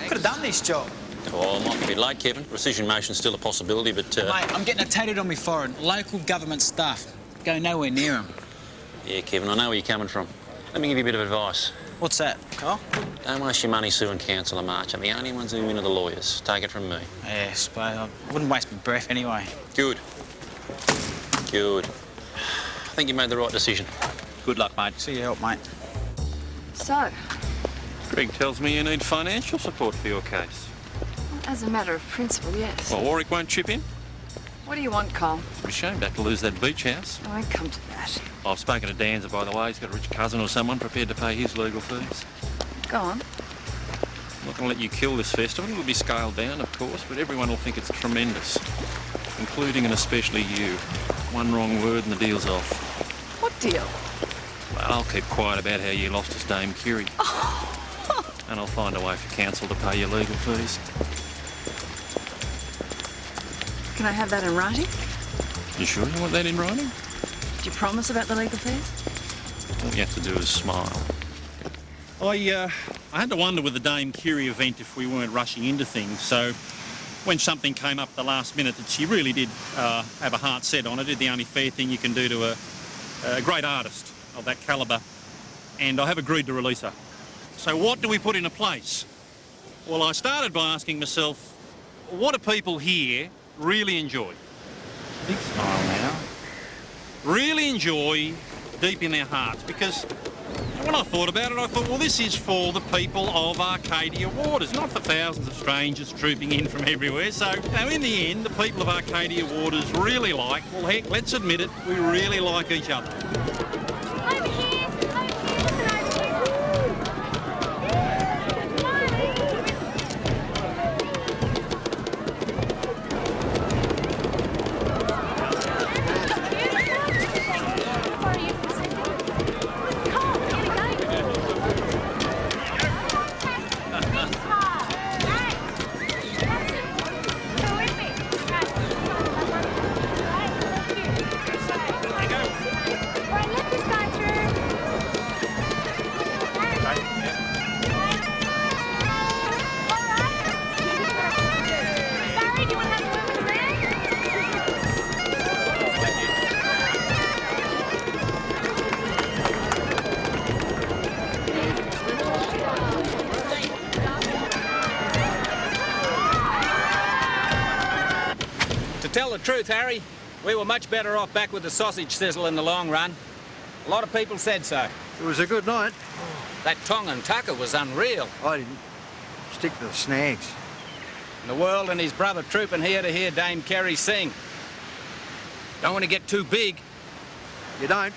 Could have done this job. Oh, might be a bit late, Kevin. Rescission motion's still a possibility, but... Mate, I'm getting it tattooed on my forehead. Local government stuff. Go nowhere near them. Yeah, Kevin, I know where you're coming from. Let me give you a bit of advice. What's that, Carl? Don't waste your money suing Councillor March. I'm the only ones who win are the lawyers. Take it from me. Yes, but I wouldn't waste my breath anyway. Good. Good. I think you made the right decision. Good luck, mate. See you help, mate. So, Greg tells me you need financial support for your case. as a matter of principle, yes. Well, Warwick won't chip in? What do you want, Cole? It'd be a shame to have to lose that beach house. I won't come to that. I've spoken to Danza, by the way. He's got a rich cousin or someone prepared to pay his legal fees. Go on. I'm not going to let you kill this festival. It'll be scaled down, of course, but everyone will think it's tremendous, including and especially you. One wrong word and the deal's off. What deal? Well, I'll keep quiet about how you lost to Dame Curie. And I'll find a way for council to pay your legal fees. Can I have that in writing? You sure you want that in writing? Do you promise about the legal fees? All you have to do is smile. I had to wonder with the Dame Curie event if we weren't rushing into things, so when something came up at the last minute that she really did have a heart set on, it did the only fair thing you can do to a great artist of that calibre, and I have agreed to release her. So what do we put into place? Well, I started by asking myself, what do people here really enjoy? Big smile now. Really enjoy deep in their hearts, because when I thought about it, I thought, well, this is for the people of Arcadia Waters, not for thousands of strangers trooping in from everywhere. So, you know, in the end, the people of Arcadia Waters really like, well, heck, let's admit it, we really like each other. To tell the truth, Harry, we were much better off back with the sausage sizzle in the long run. A lot of people said so. It was a good night. That Tongan tucker was unreal. I didn't stick to the snags. The world and his brother trooping here to hear Dame Kerry sing. Don't want to get too big. You don't.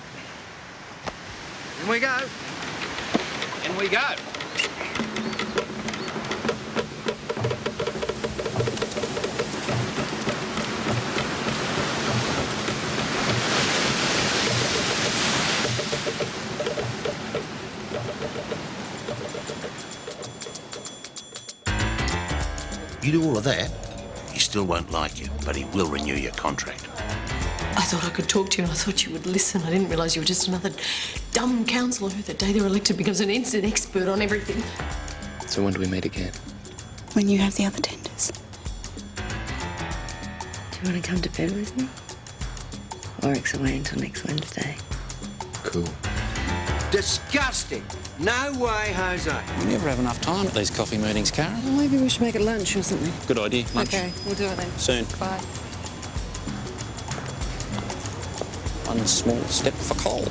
In we go. In we go. You do all of that, he still won't like you, but he will renew your contract. I thought I could talk to you and I thought you would listen. I didn't realise you were just another dumb councillor who, the day they're elected, becomes an instant expert on everything. So when do we meet again? When you have the other tenders. Do you want to come to bed with me? Warwick's away until next Wednesday. Cool. Disgusting. No way, Jose. We never have enough time at these coffee meetings, Karen. Well, maybe we should make it lunch or something. Good idea. Lunch. Okay, we'll do it then. Soon. Bye. One small step for coal.